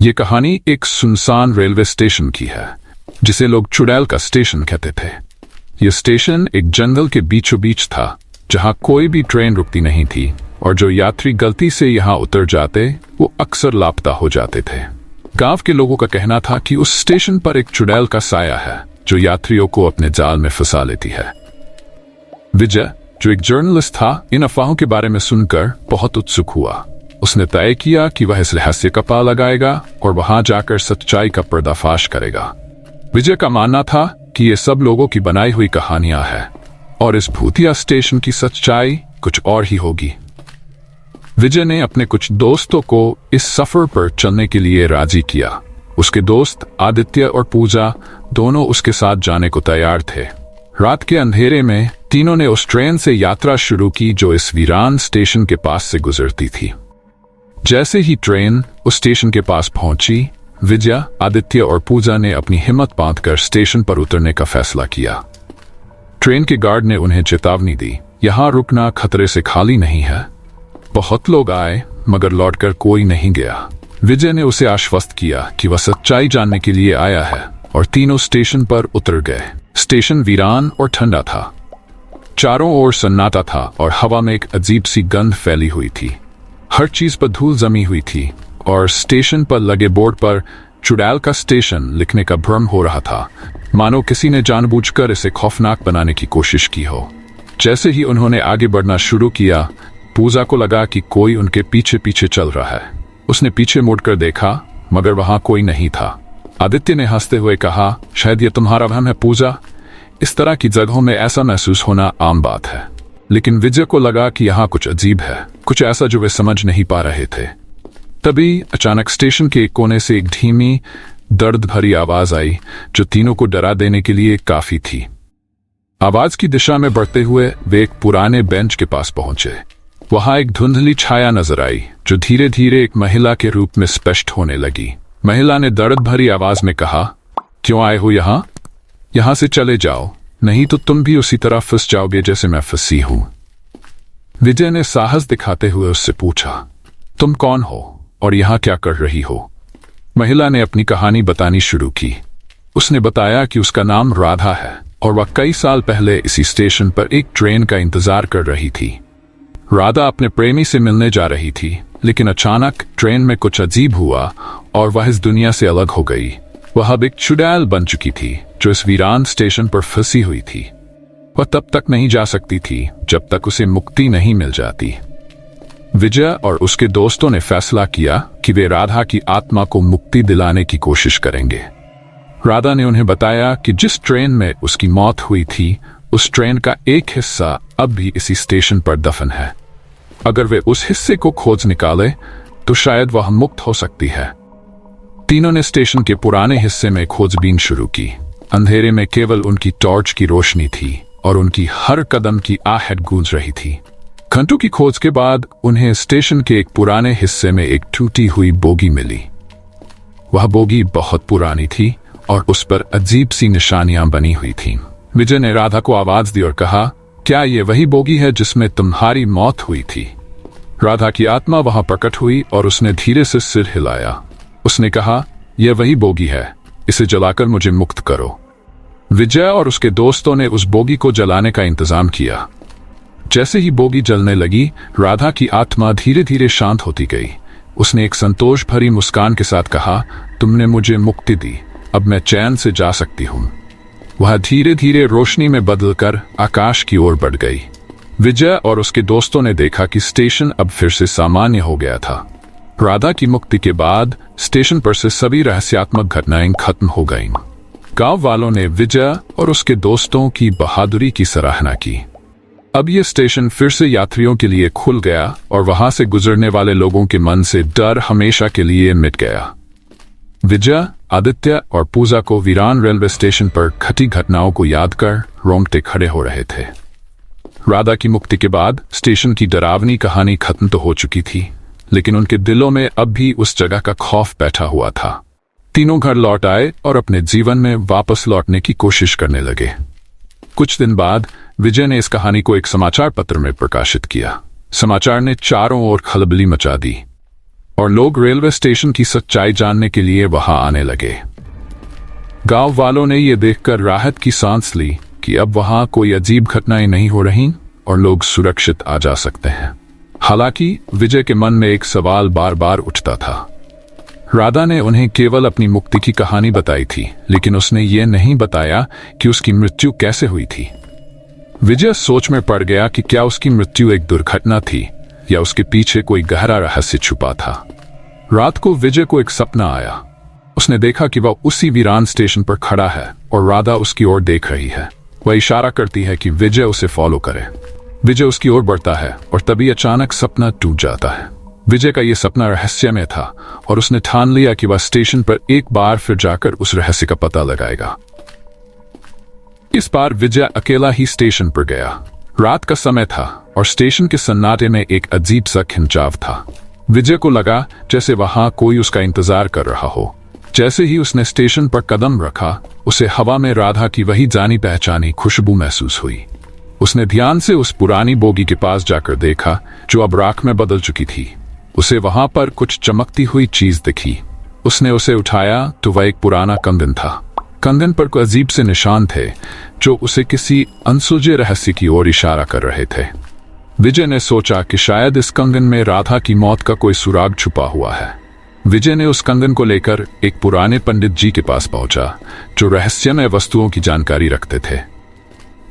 ये कहानी एक सुनसान रेलवे स्टेशन की है, जिसे लोग चुड़ैल का स्टेशन कहते थे। यह स्टेशन एक जंगल के बीचों बीच था, जहां कोई भी ट्रेन रुकती नहीं थी, और जो यात्री गलती से यहां उतर जाते वो अक्सर लापता हो जाते थे। गांव के लोगों का कहना था कि उस स्टेशन पर एक चुड़ैल का साया है, जो यात्रियों को अपने जाल में फंसा लेती है। विजय, जो एक जर्नलिस्ट था, इन अफवाहों के बारे में सुनकर बहुत उत्सुक हुआ। उसने तय किया कि वह इस रहस्य का पता लगाएगा और वहां जाकर सच्चाई का पर्दाफाश करेगा। विजय का मानना था कि ये सब लोगों की बनाई हुई कहानियां हैं और इस भूतिया स्टेशन की सच्चाई कुछ और ही होगी। विजय ने अपने कुछ दोस्तों को इस सफर पर चलने के लिए राजी किया। उसके दोस्त आदित्य और पूजा दोनों उसके साथ जाने को तैयार थे। रात के अंधेरे में तीनों ने उस ट्रेन से यात्रा शुरू की जो इस वीरान स्टेशन के पास से गुजरती थी। जैसे ही ट्रेन उस स्टेशन के पास पहुंची, विजय, आदित्य और पूजा ने अपनी हिम्मत बांधकर स्टेशन पर उतरने का फैसला किया। ट्रेन के गार्ड ने उन्हें चेतावनी दी, यहां रुकना खतरे से खाली नहीं है। बहुत लोग आए मगर लौटकर कोई नहीं गया। विजय ने उसे आश्वस्त किया कि वह सच्चाई जानने के लिए आया है, और तीनों स्टेशन पर उतर गए। स्टेशन वीरान और ठंडा था। चारों ओर सन्नाटा था और हवा में एक अजीब सी गंध फैली हुई थी। हर चीज पर धूल जमी हुई थी और स्टेशन पर लगे बोर्ड पर चुड़ैल का स्टेशन लिखने का भ्रम हो रहा था, मानो किसी ने जानबूझकर इसे खौफनाक बनाने की कोशिश की हो। जैसे ही उन्होंने आगे बढ़ना शुरू किया, पूजा को लगा कि कोई उनके पीछे पीछे चल रहा है। उसने पीछे मुड़कर देखा मगर वहां कोई नहीं था। आदित्य ने हंसते हुए कहा, शायद ये तुम्हारा वहम है पूजा। इस तरह की जगहों में ऐसा महसूस होना आम बात है। लेकिन विजय को लगा कि यहाँ कुछ अजीब है, कुछ ऐसा जो वे समझ नहीं पा रहे थे। तभी अचानक स्टेशन के एक कोने से एक धीमी, दर्द भरी आवाज आई, जो तीनों को डरा देने के लिए काफी थी। आवाज की दिशा में बढ़ते हुए वे एक पुराने बेंच के पास पहुंचे। वहां एक धुंधली छाया नजर आई, जो धीरे धीरे एक महिला के रूप में स्पष्ट होने लगी। महिला ने दर्द भरी आवाज में कहा, क्यों आए हो यहाँ? यहां से चले जाओ, नहीं तो तुम भी उसी तरह फंस जाओगे जैसे मैं फंसी हूं। विजय ने साहस दिखाते हुए उससे पूछा, तुम कौन हो और यहां क्या कर रही हो? महिला ने अपनी कहानी बतानी शुरू की। उसने बताया कि उसका नाम राधा है और वह कई साल पहले इसी स्टेशन पर एक ट्रेन का इंतजार कर रही थी। राधा अपने प्रेमी से मिलने जा रही थी, लेकिन अचानक ट्रेन में कुछ अजीब हुआ और वह इस दुनिया से अलग हो गई। वह अब एक चुड़ैल बन चुकी थी, जो इस वीरान स्टेशन पर फंसी हुई थी। वह तब तक नहीं जा सकती थी जब तक उसे मुक्ति नहीं मिल जाती। विजय और उसके दोस्तों ने फैसला किया कि वे राधा की आत्मा को मुक्ति दिलाने की कोशिश करेंगे। राधा ने उन्हें बताया कि जिस ट्रेन में उसकी मौत हुई थी, उस ट्रेन का एक हिस्सा अब भी इसी स्टेशन पर दफन है। अगर वे उस हिस्से को खोज निकाले तो शायद वह मुक्त हो सकती है। तीनों ने स्टेशन के पुराने हिस्से में खोजबीन शुरू की। अंधेरे में केवल उनकी टॉर्च की रोशनी थी और उनकी हर कदम की आहट गूंज रही थी। घंटों की खोज के बाद उन्हें स्टेशन के एक पुराने हिस्से में एक टूटी हुई बोगी मिली। वह बोगी बहुत पुरानी थी और उस पर अजीब सी निशानियां बनी हुई थीं। विजय ने राधा को आवाज दी और कहा, क्या ये वही बोगी है जिसमें तुम्हारी मौत हुई थी? राधा की आत्मा वहां प्रकट हुई और उसने धीरे से सिर हिलाया। उसने कहा, यह वही बोगी है, इसे जलाकर मुझे मुक्त करो। विजय और उसके दोस्तों ने उस बोगी को जलाने का इंतजाम किया। जैसे ही बोगी जलने लगी, राधा की आत्मा धीरे धीरे शांत होती गई। उसने एक संतोष भरी मुस्कान के साथ कहा, तुमने मुझे मुक्ति दी, अब मैं चैन से जा सकती हूँ। वह धीरे धीरे रोशनी में बदलकर आकाश की ओर बढ़ गई। विजय और उसके दोस्तों ने देखा कि स्टेशन अब फिर से सामान्य हो गया था। राधा की मुक्ति के बाद स्टेशन पर से सभी रहस्यात्मक घटनाएं खत्म हो गईं। गांव वालों ने विजय और उसके दोस्तों की बहादुरी की सराहना की। अब यह स्टेशन फिर से यात्रियों के लिए खुल गया और वहां से गुजरने वाले लोगों के मन से डर हमेशा के लिए मिट गया। विजय, आदित्य और पूजा को वीरान रेलवे स्टेशन पर घटी घटनाओं को याद कर रोंगटे खड़े हो रहे थे। राधा की मुक्ति के बाद स्टेशन की डरावनी कहानी खत्म तो हो चुकी थी, लेकिन उनके दिलों में अब भी उस जगह का खौफ बैठा हुआ था। तीनों घर लौट आए और अपने जीवन में वापस लौटने की कोशिश करने लगे। कुछ दिन बाद विजय ने इस कहानी को एक समाचार पत्र में प्रकाशित किया। समाचार ने चारों ओर खलबली मचा दी। और लोग रेलवे स्टेशन की सच्चाई जानने के लिए वहां आने लगे। गांव वालों ने यह देखकर राहत की सांस ली कि अब वहां कोई अजीब घटनाएं नहीं हो रही और लोग सुरक्षित आ जा सकते हैं। हालांकि विजय के मन में एक सवाल बार बार उठता था। राधा ने उन्हें केवल अपनी मुक्ति की कहानी बताई थी, लेकिन उसने ये नहीं बताया कि उसकी मृत्यु कैसे हुई थी। विजय सोच में पड़ गया कि क्या उसकी मृत्यु एक दुर्घटना थी या उसके पीछे कोई गहरा रहस्य छुपा था। रात को विजय को एक सपना आया। उसने देखा कि वह उसी वीरान स्टेशन पर खड़ा है और राधा उसकी ओर देख रही है। वह इशारा करती है कि विजय उसे फॉलो करे। विजय उसकी ओर बढ़ता है और तभी अचानक सपना टूट जाता है। विजय का यह सपना रहस्यमय था और उसने ठान लिया कि वह स्टेशन पर एक बार फिर जाकर उस रहस्य का पता लगाएगा। इस बार विजय अकेला ही स्टेशन पर गया। रात का समय था और स्टेशन के सन्नाटे में एक अजीब सा खिंचाव था। विजय को लगा जैसे वहां कोई उसका इंतजार कर रहा हो। जैसे ही उसने स्टेशन पर कदम रखा, उसे हवा में राधा की वही जानी पहचानी खुशबू महसूस हुई। उसने ध्यान से उस पुरानी बोगी के पास जाकर देखा जो अब राख में बदल चुकी थी। उसे वहां पर कुछ चमकती हुई चीज दिखी। उसने उसे उठाया तो वह एक पुराना कंगन था। कंगन पर कोई अजीब से निशान थे जो उसे किसी अनसुलझे रहस्य की ओर इशारा कर रहे थे। विजय ने सोचा कि शायद इस कंगन में राधा की मौत का कोई सुराग छुपा हुआ है। विजय ने उस कंगन को लेकर एक पुराने पंडित जी के पास पहुंचा जो रहस्यमय वस्तुओं की जानकारी रखते थे।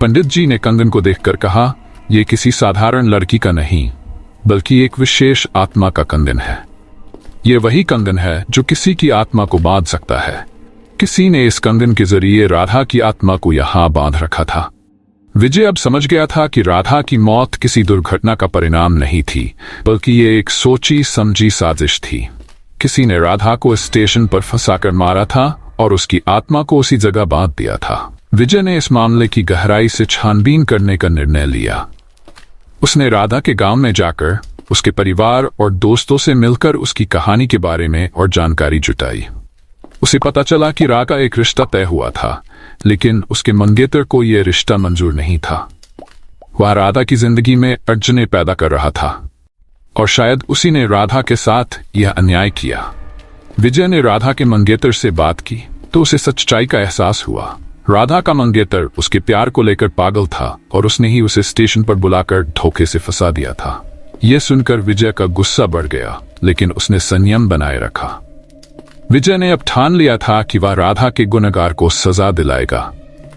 पंडित जी ने कंगन को देखकर कहा, यह किसी साधारण लड़की का नहीं बल्कि एक विशेष आत्मा का कंगन है। यह वही कंगन है जो किसी की आत्मा को बांध सकता है। किसी ने इस कंगन के जरिए राधा की आत्मा को यहां बांध रखा था। विजय अब समझ गया था कि राधा की मौत किसी दुर्घटना का परिणाम नहीं थी, बल्कि ये एक सोची समझी साजिश थी। किसी ने राधा को स्टेशन पर फंसाकर मारा था और उसकी आत्मा को उसी जगह बांध दिया था। विजय ने इस मामले की गहराई से छानबीन करने का निर्णय लिया। उसने राधा के गांव में जाकर उसके परिवार और दोस्तों से मिलकर उसकी कहानी के बारे में और जानकारी जुटाई। उसे पता चला कि राधा का एक रिश्ता तय हुआ था, लेकिन उसके मंगेतर को यह रिश्ता मंजूर नहीं था। वह राधा की जिंदगी में अड़चनें पैदा कर रहा था और शायद उसी ने राधा के साथ यह अन्याय किया। विजय ने राधा के मंगेतर से बात की तो उसे सच्चाई का एहसास हुआ। राधा का मंगेतर उसके प्यार को लेकर पागल था और उसने ही उसे स्टेशन पर बुलाकर धोखे से फंसा दिया था। यह सुनकर विजय का गुस्सा बढ़ गया, लेकिन उसने संयम बनाए रखा। विजय ने अब ठान लिया था कि वह राधा के गुनहगार को सजा दिलाएगा।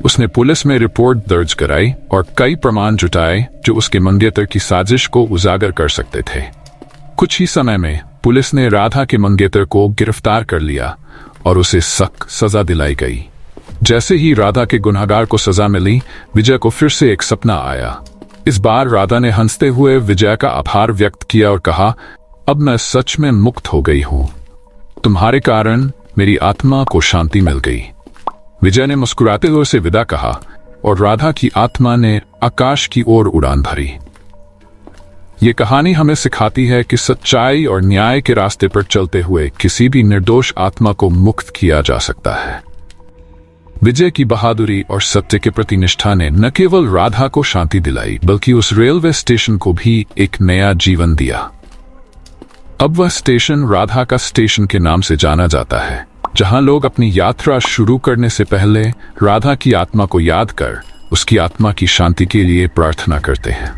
उसने पुलिस में रिपोर्ट दर्ज कराई और कई प्रमाण जुटाए जो उसके मंगेतर की साजिश को उजागर कर सकते थे। कुछ ही समय में पुलिस ने राधा के मंगेतर को गिरफ्तार कर लिया और उसे सख्त सजा दिलाई गई। जैसे ही राधा के गुनहगार को सजा मिली, विजय को फिर से एक सपना आया। इस बार राधा ने हंसते हुए विजय का आभार व्यक्त किया और कहा, अब मैं सच में मुक्त हो गई हूं। तुम्हारे कारण मेरी आत्मा को शांति मिल गई। विजय ने मुस्कुराते हुए उसे विदा कहा और राधा की आत्मा ने आकाश की ओर उड़ान भरी। ये कहानी हमें सिखाती है कि सच्चाई और न्याय के रास्ते पर चलते हुए किसी भी निर्दोष आत्मा को मुक्त किया जा सकता है। विजय की बहादुरी और सत्य के प्रति निष्ठा ने न केवल राधा को शांति दिलाई, बल्कि उस रेलवे स्टेशन को भी एक नया जीवन दिया। अब वह स्टेशन राधा का स्टेशन के नाम से जाना जाता है, जहां लोग अपनी यात्रा शुरू करने से पहले राधा की आत्मा को याद कर उसकी आत्मा की शांति के लिए प्रार्थना करते हैं।